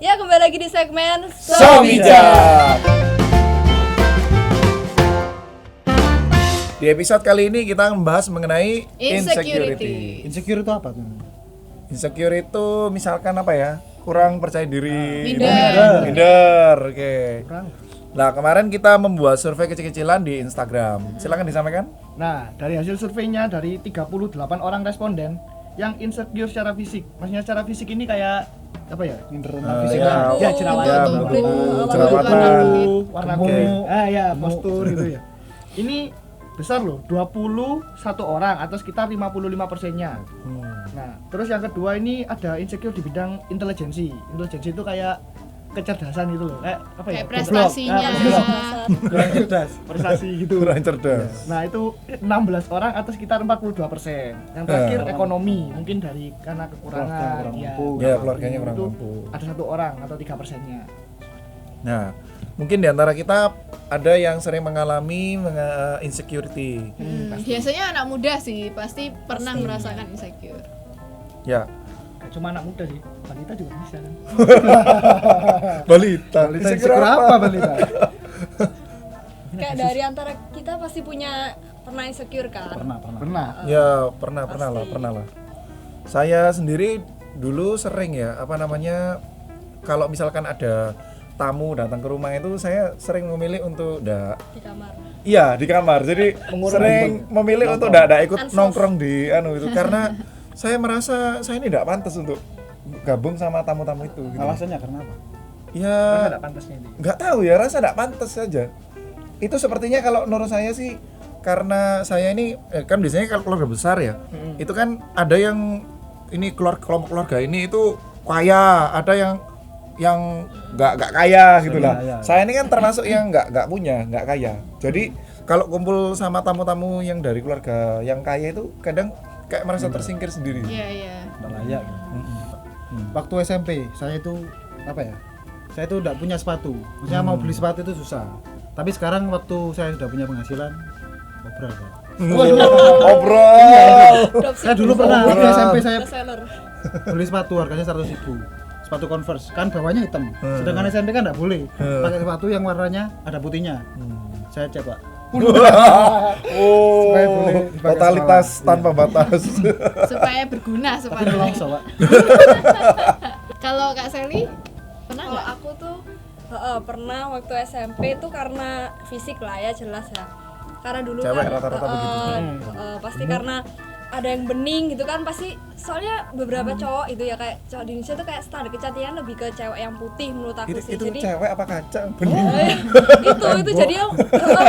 Ya, kembali lagi di segmen So Bijak. Di episode kali ini kita membahas mengenai Insecurity. Insecure itu apa tuh? Insecure itu misalkan apa ya? Kurang percaya diri. Minder. Oke. Kurang. Nah, kemarin kita membuat survei kecil-kecilan di Instagram. Silakan disampaikan. Nah, dari hasil surveinya dari 38 orang responden yang insecure secara fisik. Maksudnya secara fisik ini kayak apa ya? Fisik ya, ya jerawatan, ya, jerawatan, warna Oke. kulit. Ya, postur gitu ya. Ini besar loh, 21 orang atau sekitar 55%-nya. Nah, terus yang kedua ini ada insecure di bidang intelijensi. Intelijensi itu kayak kecerdasan itu loh. Apa ya? Kayak prestasinya. Kurang cerdas, prestasi gitu. Kurang cerdas. Nah, itu 16 orang atau sekitar 42%. Yang terakhir ekonomi, mungkin dari karena kekurangan Ya, keluarganya kurang itu mampu. ada 1 orang atau 3%-nya. Nah, mungkin di antara kita ada yang sering mengalami insecurity. Biasanya anak muda sih pasti pernah merasakan insecure. Ya, Gak cuma anak muda sih, balita juga bisa kan. balita. Insecure apa balita? Kayak dari antara kita pasti pernah insecure kan? Pernah. Ya, pernah lah. Saya sendiri dulu sering ya, kalau misalkan ada tamu datang ke rumah itu saya sering memilih untuk Di kamar. Iya, di kamar. Jadi sering memilih untuk enggak ikut Ansos. nongkrong di itu karena saya merasa saya ini enggak pantas untuk gabung sama tamu-tamu itu gitu. Alasannya karena apa? Ya, Ada pantasnya ini. nggak tahu ya, rasa enggak pantas saja. Itu sepertinya kalau menurut saya sih karena saya ini kan biasanya kalau keluarga besar ya, itu kan ada yang ini kelompok keluarga ini itu kaya, ada yang nggak kaya gitu lah. Ya. Saya ini kan termasuk yang nggak punya, nggak kaya. Jadi kalau kumpul sama tamu-tamu yang dari keluarga yang kaya itu kadang kayak merasa tersingkir sendiri. Iya. Nggak layak gitu. Waktu SMP saya itu apa ya? Saya itu tidak punya sepatu. Maksudnya mau beli sepatu itu susah. Tapi sekarang waktu saya sudah punya penghasilan, obrol Pak. Obrol. Saya dulu pernah waktu SMP saya Bestseller. beli sepatu harganya 100.000. Sepatu Converse kan bawahnya hitam. Sedangkan SMP kan enggak boleh pakai sepatu yang warnanya ada putihnya. Saya cek Pak. Supaya boleh dipakai Totalitas sekolah. tanpa batas. Supaya berguna Tapi sepatunya. nelongso Pak. Kalau Kak Sally pernah Kalau nggak? aku tuh pernah waktu SMP tuh karena fisik lah ya jelas ya. Karena dulu Cewek kan rata-rata begitu. pasti karena ada yang bening gitu kan pasti soalnya beberapa cowok itu ya kayak cowok di Indonesia tuh kayak standar kecantikan lebih ke cewek yang putih menurut aku sih. Itu Jadi cewek apa kaca? Bening. itu jadi yang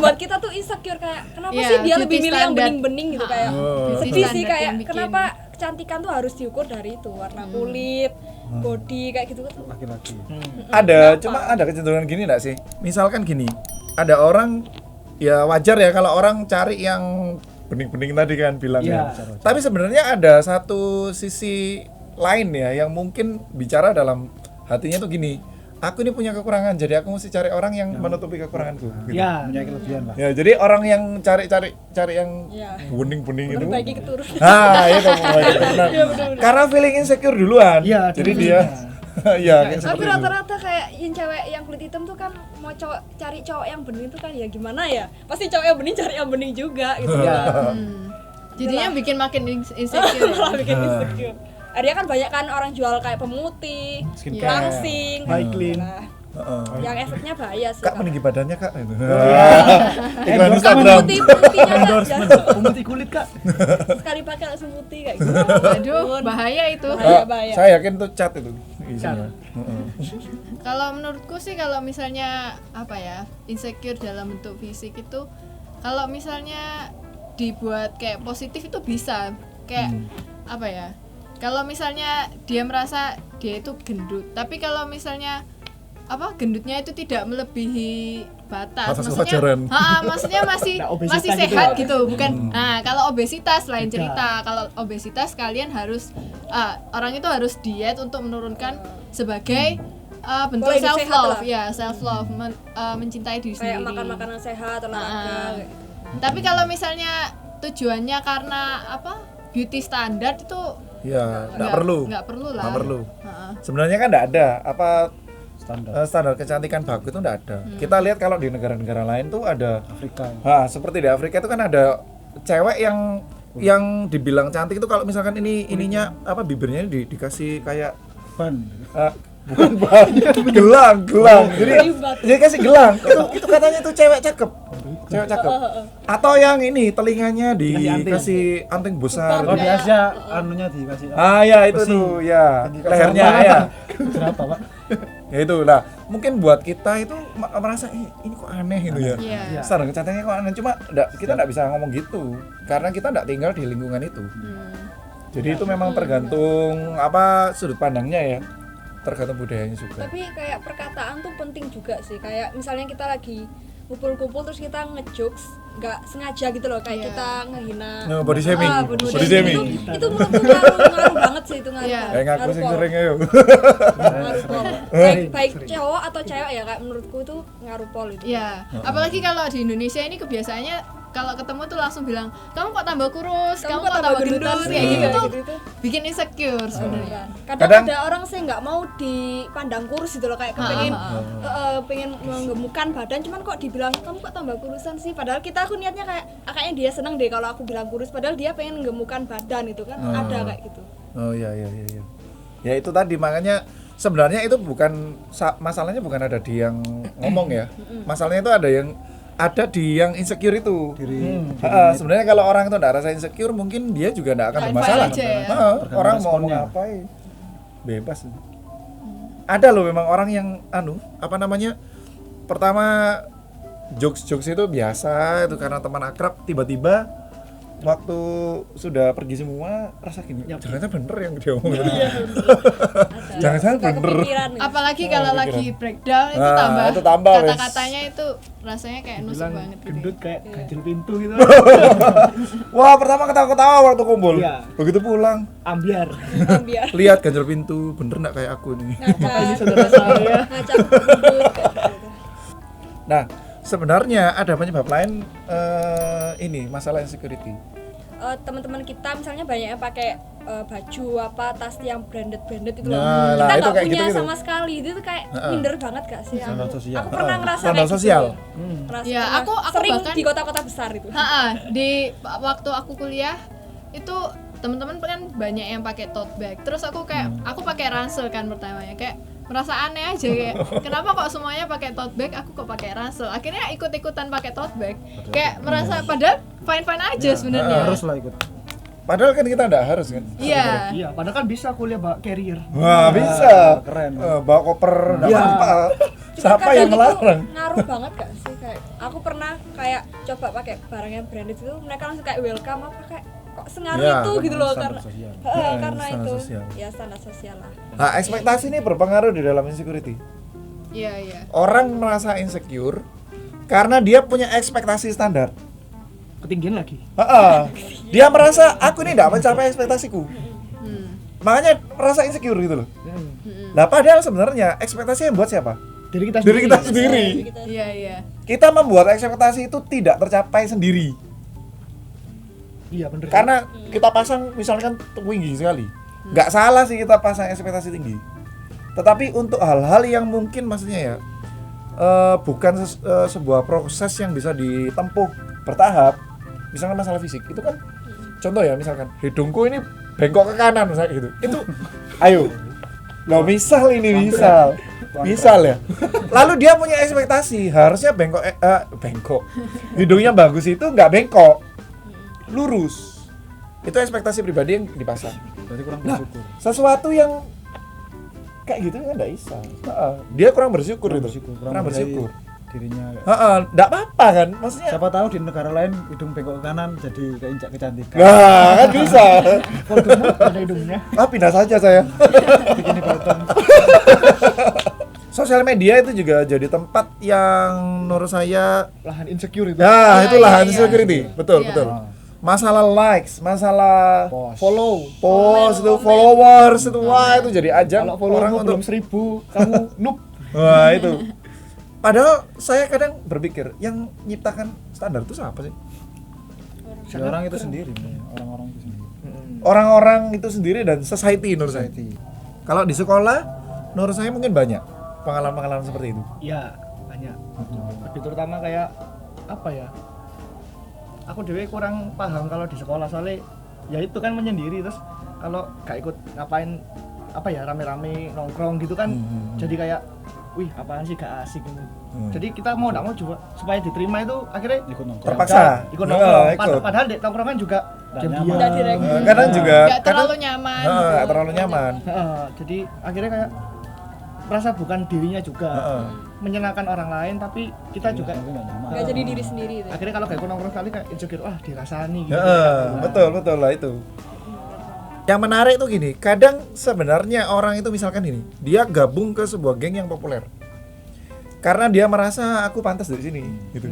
buat kita tuh insecure kayak kenapa Iya, sih dia beauty lebih milih yang standard. bening-bening gitu kayak Beauty sedih sih standard kayak yang bikin. kenapa kecantikan tuh harus diukur dari itu warna kulit, body kayak gitu tuh. Laki-laki. Ada, cuma ada kecenderungan gini enggak sih? Misalkan gini, ada orang ya wajar ya kalau orang cari yang bening-bening tadi kan bilangnya. Iya. Tapi sebenarnya ada satu sisi lain ya yang mungkin bicara dalam hatinya tuh gini. Aku ini punya kekurangan, jadi aku mesti cari orang yang menutupi kekuranganku. Gitu. Ya, punya kelebihan lah. Ya, jadi orang yang cari yang Iya. bening-bening itu. Perbaiki keturunan. Nah, itu benar. Karena feeling insecure duluan. Iya, jadi duluan. dia iya, kayak Tapi seperti itu. rata-rata kayak yang cewek yang kulit hitam tuh kan mau cari cowok yang bening tuh kan ya gimana ya? Pasti cowok yang bening cari yang bening juga gitu. Jadinya bikin makin insecure. Malah bikin insecure. Ada kan banyak kan orang jual kayak pemutih, Skincare. langsing, High clean. Nah, yang efeknya bahaya sih. Kak meninggi badannya kak. Iklan Instagram. Pemutihnya Kak, Pemutih kulit Kak. sekali pakai langsung putih kayak gitu. Aduh, bahaya itu. Bahaya. Saya yakin tuh cat itu isinya. Kalau menurutku sih kalau misalnya apa ya, insecure dalam bentuk fisik itu kalau misalnya dibuat kayak positif itu bisa. Kayak apa ya? Kalau misalnya dia merasa dia itu gendut, tapi kalau misalnya gendutnya itu tidak melebihi batas, Batas kewajaran. maksudnya masih Nah, obesitas masih gitu sehat ya. gitu, bukan. Nah, kalau obesitas lain Beda. cerita. Kalau obesitas kalian harus orang itu harus diet untuk menurunkan sebagai bentuk Pola hidup self sehat love, lah. ya self love, mencintai diri Kayak sendiri. makan makanan sehat, olahraga. kayak gitu. Tapi kalau misalnya tujuannya karena beauty standar itu Ya, nggak perlu. Nggak perlu lah. Nggak perlu. Heeh. Sebenarnya kan nggak ada apa Standar standar kecantikan baku itu nggak ada. Kita lihat kalau di negara-negara lain tuh ada. Afrika. Seperti di Afrika itu kan ada cewek yang dibilang cantik itu kalau misalkan ininya apa bibirnya dikasih kayak Ban. bukan ban, gelang. Jadi kasih gelang. Itu katanya itu cewek cakep. Atau yang ini telinganya dikasih anting besar. Oh, di Asia anunya dikasih. Ya itu besi. tuh ya. Tinggi Lehernya kasar. ya. Berapa, Pak? Ya itu lah. Mungkin buat kita itu merasa ini kok aneh gitu ya. Iya. Standar kecantikannya kok aneh, cuma kita enggak bisa ngomong gitu karena kita enggak tinggal di lingkungan itu. Jadi itu memang tergantung apa sudut pandangnya ya. Tergantung budayanya juga. Tapi kayak perkataan tuh penting juga sih. Kayak misalnya kita lagi kumpul-kumpul terus kita ngejokes nggak sengaja gitu loh, kayak Iya. kita ngehina Body shaming. body Body shaming. shaming. Itu menurutku ngaruh banget sih, itu ngaruh. Iya. Ngaku sing sering ayo. Ngaruh pol. Baik cowok atau cewek ya, kayak menurutku itu ngaruh pol itu. Iya, apalagi kalau di Indonesia ini kebiasaannya kalau ketemu tuh langsung bilang, kamu kok tambah kurus, kamu kok tambah gendut, kayak gitu tuh bikin insecure sebenarnya. Kadang ada orang sih nggak mau dipandang kurus gitu loh, kayak kepengen pengen menggemukkan badan, cuman kok dibilang kamu kok tambah kurusan sih, padahal aku niatnya kayaknya dia seneng deh kalau aku bilang kurus, padahal dia pengen menggemukkan badan itu kan. Ada kayak gitu. Oh iya. Ya itu tadi makanya sebenarnya itu bukan masalahnya bukan ada di yang ngomong ya. Masalahnya itu ada di yang insecure itu. Sebenarnya kalau orang itu enggak rasa insecure, mungkin dia juga enggak akan Fine-fine bermasalah. aja ya. Orang mau ngomong responnya. apa bebas. Ada loh memang orang yang apa namanya? Pertama jokes itu biasa itu karena teman akrab, tiba-tiba waktu sudah pergi semua rasa gini, jangan-jangan bener yang dia omong tadi. Jangan-jangan Suka bener. kepikiran gitu. Apalagi kalau lagi breakdown itu itu tambah, wes. kata-katanya itu rasanya kayak nusuk Bilang banget gitu. gendut kayak ganjil pintu gitu. Wah, pertama ketawa-ketawa waktu kumpul. Iya. Begitu pulang, Ambiar. Biar lihat ganjel pintu, bener nggak kayak aku nih. Ini saudara saya. ngajak gendut kayak gitu. Nah, sebenarnya ada penyebab lain ini masalah insecurity. Teman-teman kita misalnya banyak yang pakai baju apa tas yang branded itu loh. Nah, Kita itu nggak kayak punya gitu-gitu. sama sekali, itu tuh kayak minder banget gak sih? Standar sosial. Aku pernah ngerasa Standar kayak sosial. gitu. Ngerasa Ya, pernah. aku sering bahkan- di kota-kota besar itu. Di waktu aku kuliah itu teman-teman kan banyak yang pakai tote bag. Terus aku aku pakai ransel kan pertamanya, kayak merasa aneh aja kayak kenapa kok semuanya pakai tote bag, aku kok pakai ransel. Akhirnya ikut-ikutan pakai tote bag. Kayak merasa padahal fine-fine aja sebenarnya. Harus lah ikut. Padahal kan kita nggak harus kan. Iya. Iya, padahal kan bisa kuliah bawa carrier. Wah, bisa. Keren. Bawa koper, nggak Iya. apa-apa. Cuma Siapa kadang yang itu melarang? ngaruh banget gak sih, kayak aku pernah kayak coba pakai barang yang branded itu, mereka langsung kayak welcome apa kayak kok sengaruh Ya, itu gitu loh, standar karena sosial. karena standar itu sosial. ya standar sosial lah. Nah, ekspektasi ini berpengaruh di dalam insecurity. Iya. Orang merasa insecure karena dia punya ekspektasi standar. Ketinggian lagi. Dia merasa aku ini tidak mencapai ekspektasiku. Makanya merasa insecure gitu loh. Nah, padahal sebenarnya ekspektasi yang buat siapa? Diri kita Diri sendiri. kita sendiri. Iya. Kita membuat ekspektasi itu tidak tercapai sendiri. Iya, bener. Karena kita pasang misalkan tinggi sekali. Nggak salah sih kita pasang ekspektasi tinggi. Tetapi untuk hal-hal yang mungkin maksudnya ya bukan sebuah proses yang bisa ditempuh bertahap. Misalkan masalah fisik itu kan contoh ya, misalkan hidungku ini bengkok ke kanan misalnya gitu. Itu ayo. Loh, misal ya. Lalu dia punya ekspektasi harusnya bengkok. Hidungnya bagus itu nggak bengkok. Lurus. Itu ekspektasi pribadi yang dipasang. Berarti kurang Nah, bersyukur. sesuatu yang kayak gitu kan nggak bisa. Dia kurang bersyukur Kurang itu. bersyukur. Kurang bersyukur. Dirinya. Nggak apa-apa kan, maksudnya. Siapa tahu di negara lain hidung bengkok ke kanan jadi keinjak kecantikan. Nah, kan bisa. Kalau ada hidungnya. Pindah saja saya. Bikin potong. Sosial media itu juga jadi tempat yang menurut saya Lahan insecure itu. itu lahan iya. insecurity. Betul, Iya. betul. Masalah likes, masalah Post. post itu followers itu wah itu jadi ajang Kalau followermu orang belum untuk 1000, kamu noob. wah itu. Padahal saya kadang berpikir yang nyiptakan standar itu siapa sih? Si orang itu sendiri, orang-orang itu sendiri. orang-orang itu sendiri dan society menurut saya. Kalau di sekolah menurut saya mungkin banyak pengalaman-pengalaman seperti itu. Iya, banyak. Lebih terutama kayak apa ya? Aku dewe kurang paham kalau di sekolah soalnya ya itu kan menyendiri, terus kalau gak ikut ngapain apa ya rame-rame nongkrong gitu kan jadi kayak wih apaan sih gak asik ini. Jadi kita mau enggak mau juga supaya diterima itu akhirnya ikut nongkrong. Terpaksa. ikut nongkrong. Ikut. Padahal di tongkrongan juga diam-diam. Nggak direkrut. Kadang juga Nggak terlalu nyaman gitu. Nggak terlalu nyaman. Jadi akhirnya kayak merasa bukan dirinya juga. Menyenangkan orang lain tapi kita juga Nggak jadi diri sendiri itu. akhirnya kalau kayak ikut nongkrong sekali kayak insecure, wah dirasani gitu. Betul lah itu. Yang menarik tuh gini, kadang sebenarnya orang itu misalkan ini, dia gabung ke sebuah geng yang populer. Karena dia merasa aku pantas dari sini gitu.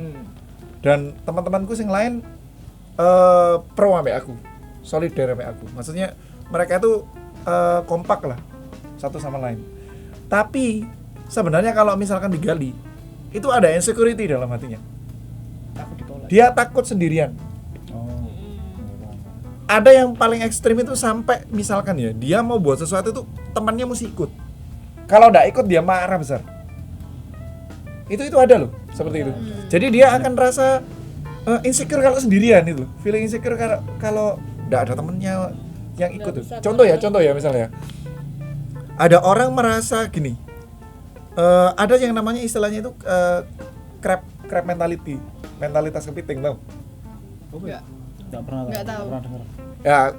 Dan teman-temanku yang lain pro sama aku, solidar sama aku. Maksudnya mereka itu kompak lah satu sama lain. Tapi sebenarnya kalau misalkan digali, itu ada insecurity dalam hatinya. Aku ditolak. Dia takut sendirian. Ada yang paling ekstrim itu sampai misalkan ya, dia mau buat sesuatu itu temannya mesti ikut. Kalau nggak ikut dia marah besar. Itu ada loh, seperti itu. Jadi dia akan rasa insecure kalau sendirian itu, feeling insecure kalau nggak ada temennya yang ikut. Contoh ya misalnya, ada orang merasa gini, ada yang namanya istilahnya itu crab mentality, mentalitas kepiting, tau? Nggak pernah dengar. Ya,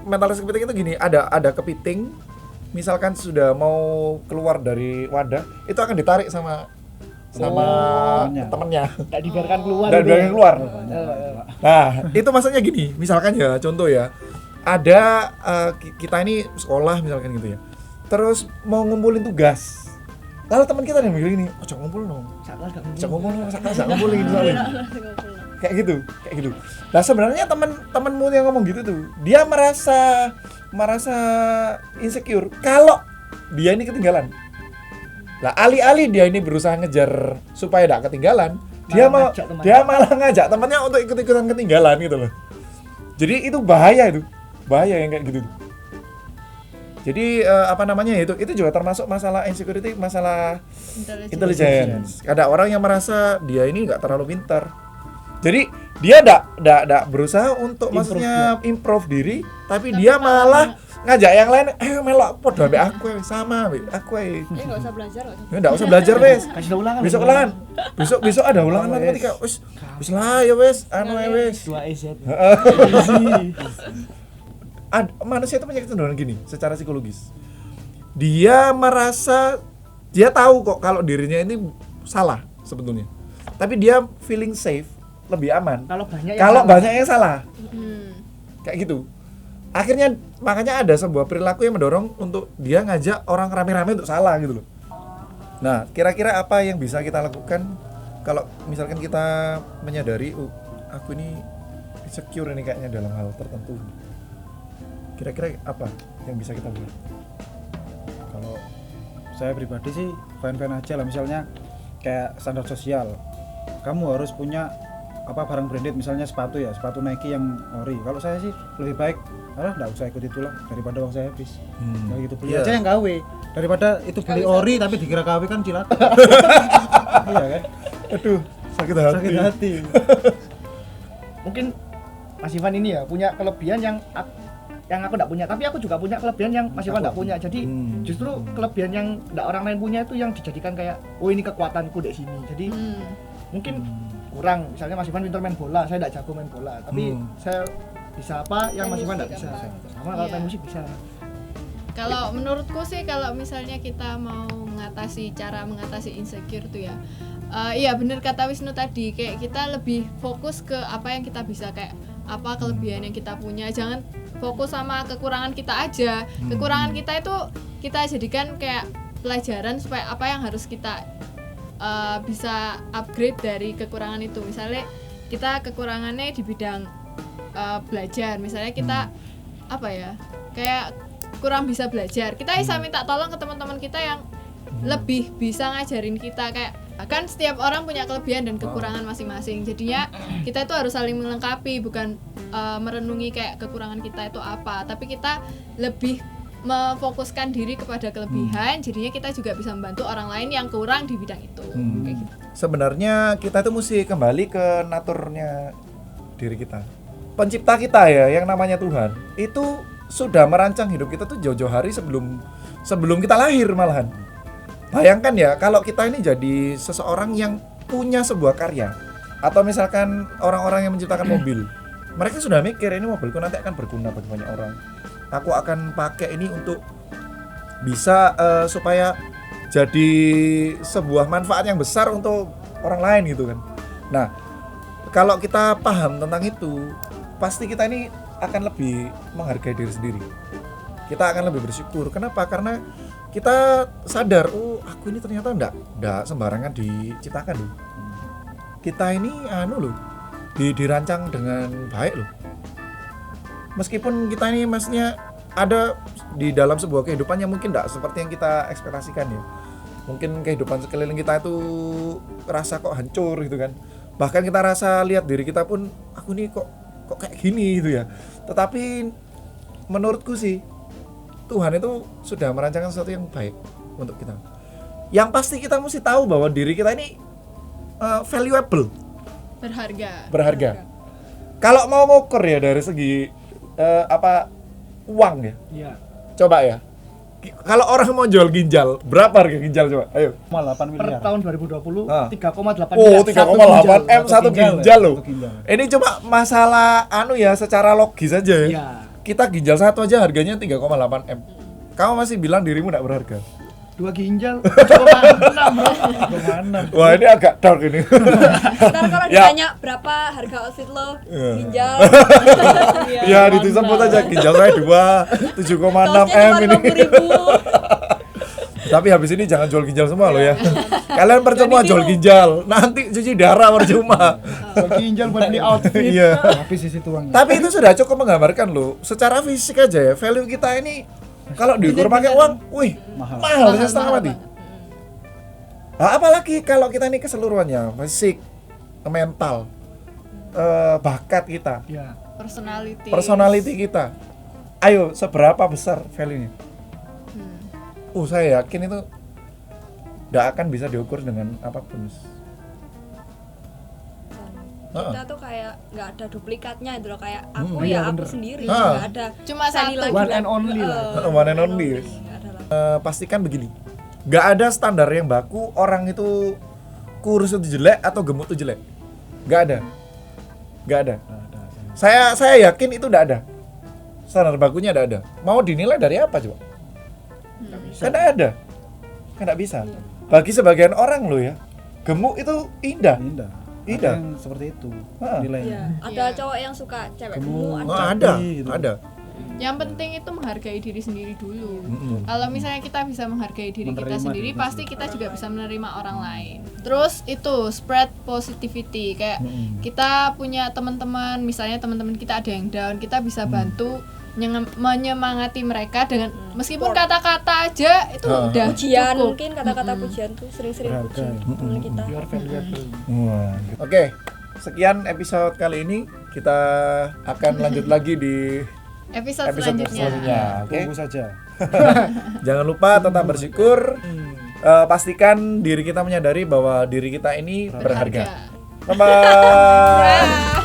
mentalitas kepiting itu gini, ada kepiting, misalkan sudah mau keluar dari wadah, itu akan ditarik sama temennya. Nggak dibiarkan keluar. Dan gitu biarkan ya. keluar. Nah, itu maksudnya gini, misalkan ya, contoh ya, ada kita ini sekolah misalkan gitu ya, terus mau ngumpulin tugas. Lalu teman kita yang bilang gini, "Ojo ngumpul dong." Ojo ngumpul dong, sakit ngumpulin soalnya. Kayak gitu. Nah, sebenarnya teman-temanmu yang ngomong gitu tuh, dia merasa insecure kalau dia ini ketinggalan. Lah, alih-alih dia ini berusaha ngejar supaya tidak ketinggalan, dia malah ngajak temannya untuk ikut-ikutan ketinggalan gitu loh. Jadi itu bahaya yang kayak gitu. Jadi itu juga termasuk masalah insecurity, masalah intelligence. Ada orang yang merasa dia ini nggak terlalu pintar. Jadi dia nggak berusaha untuk maksudnya improve diri, tapi dia malah ngajak yang lain, melok podo ambek aku sama ambek aku Nggak usah belajar. nggak usah belajar wes. Kasih ulangan. Besok ulangan. Besok ada ulangan matematika. Wis lah ya wes, wes. 2EZ. Manusia itu punya kecenderungan gini secara psikologis. Dia tahu kok kalau dirinya ini salah sebetulnya. Tapi dia feeling safe, lebih aman. Kalau banyak yang salah. Kayak gitu. Akhirnya makanya ada sebuah perilaku yang mendorong untuk dia ngajak orang rame-rame untuk salah gitu loh. Nah, kira-kira apa yang bisa kita lakukan kalau misalkan kita menyadari aku ini insecure ini kayaknya dalam hal tertentu. Kira-kira apa yang bisa kita buat? Kalau saya pribadi sih fine-fine aja lah, misalnya kayak standar sosial. Kamu harus punya barang branded, misalnya sepatu Nike yang ori. Kalau saya sih lebih baik enggak usah ikut itulah daripada uang saya habis. Kayak gitu, beli aja yang KW daripada itu beli ori tapi dikira KW kan cilat. Iya kan? Aduh, sakit hati. Mungkin Mas Ivan ini ya punya kelebihan yang aku enggak punya, tapi aku juga punya kelebihan yang Mas Ivan enggak punya. Jadi justru kelebihan yang enggak orang lain punya itu yang dijadikan kayak ini kekuatanku di sini. Jadi mungkin kurang, misalnya Mas Ivan pintar main bola, saya enggak jago main bola, tapi saya bisa apa yang Mas Ivan enggak bisa. Sama kalau main musik bisa. Kalau menurutku sih kalau misalnya kita mau cara mengatasi insecure tuh ya, iya bener kata Wisnu tadi, kayak kita lebih fokus ke apa yang kita bisa, kayak apa kelebihan yang kita punya, jangan fokus sama kekurangan kita aja. Kekurangan kita itu kita jadikan kayak pelajaran supaya apa yang harus kita bisa upgrade dari kekurangan itu. Misalnya kita kekurangannya di bidang belajar, misalnya kita kayak kurang bisa belajar, kita bisa minta tolong ke teman-teman kita yang lebih bisa ngajarin kita, kayak Kan setiap orang punya kelebihan dan kekurangan masing-masing. Jadinya kita itu harus saling melengkapi, bukan merenungi kayak kekurangan kita itu apa, tapi kita lebih memfokuskan diri kepada kelebihan. Jadinya kita juga bisa membantu orang lain yang kurang di bidang itu. Kayak gitu. Sebenarnya kita tuh mesti kembali ke naturnya diri kita. Pencipta kita ya, yang namanya Tuhan, itu sudah merancang hidup kita tuh jauh-jauh hari sebelum kita lahir malahan. Bayangkan ya, kalau kita ini jadi seseorang yang punya sebuah karya, atau misalkan orang-orang yang menciptakan mobil, mereka sudah mikir ini mobilku nanti akan berguna bagi banyak orang. Aku akan pakai ini untuk bisa supaya jadi sebuah manfaat yang besar untuk orang lain gitu kan. Nah, kalau kita paham tentang itu, pasti kita ini akan lebih menghargai diri sendiri. Kita akan lebih bersyukur. Kenapa? Karena kita sadar, oh aku ini ternyata enggak sembarangan diciptakan loh. Kita ini loh, dirancang dengan baik loh. Meskipun kita ini maksudnya ada di dalam sebuah kehidupan yang mungkin enggak seperti yang kita ekspektasikan ya. Mungkin kehidupan sekeliling kita itu rasa kok hancur gitu kan. Bahkan kita rasa lihat diri kita pun, aku nih kok kayak gini gitu ya. Tetapi menurutku sih Tuhan itu sudah merancangkan sesuatu yang baik untuk kita. Yang pasti kita mesti tahu bahwa diri kita ini valuable, berharga. Kalau mau ngukur ya dari segi uang ya. Iya. Coba ya. Kalau orang mau jual ginjal, berapa harga ginjal coba? Ayo. 8 miliar. Per tahun 2020 Ah. 3,8 Oh, miliar. 3,8 M satu ginjal loh. Satu ginjal. Ini cuma masalah ya secara logis aja ya. Iya. Kita ginjal satu aja harganya 3,8 M. Kamu masih bilang dirimu tidak berharga? 2 ginjal 2,6 bro. 2,6. Wah, ini agak dark ini. Ntar kalau Ya. ditanya berapa harga outfit lo, Iya. ginjal. Ya, disebut aja ginjal saya 7,6 M ini. 50.000. Tapi habis ini jangan jual ginjal semua loh ya. Kalian percuma jual ginjal, nanti cuci darah percuma. Ginjal buat beli outfit. Iya. Tapi sisi tuangnya. Tapi itu sudah cukup menggambarkan loh. Secara fisik aja ya, value kita ini kalau diukur pakai uang, wih, mahal ya setengah mati. Nah, apalagi kalau kita ini keseluruhannya, fisik, mental, bakat kita, Iya. personality kita. Ayo, seberapa besar value-nya? Saya yakin itu tidak akan bisa diukur dengan apapun. Kita tuh kayak nggak ada duplikatnya itu loh, kayak aku iya, aku bener. sendiri, Ah. nggak ada Cuma Sani satu. lagi One and only lah. One and only. Nggak ada lah. Pastikan begini, nggak ada standar yang baku orang itu kurus itu jelek atau gemuk itu jelek. Nggak ada. Saya yakin itu nggak ada. Standar bakunya nggak ada. Mau dinilai dari apa coba? Kan nggak ada. Kan nggak bisa. Bagi sebagian orang loh ya, gemuk itu indah. Indah. Indah. Ada yang seperti itu Ah. nilainya. Iya, ada cowok yang suka cewek Gemuk. gemuk, Oh, ada. ada, ada. Yang penting itu menghargai diri sendiri dulu. Mm-mm. Kalau misalnya kita bisa menghargai diri kita Menerima sendiri, diri pasti kita juga bisa menerima orang lain. Terus itu spread positivity, kayak kita punya teman-teman, misalnya teman-teman kita ada yang down, kita bisa bantu menyemangati mereka dengan meskipun kata-kata aja itu udah Pujian, cukup. mungkin kata-kata pujian tuh sering-sering Berharga. puji teman kita. Your valuable. Wah. Oke, sekian episode kali ini. Kita akan lanjut lagi di Episode episode selanjutnya. selanjutnya. Oke. Tunggu saja. Jangan lupa tetap bersyukur. Pastikan diri kita menyadari bahwa diri kita ini berharga. Bye bye.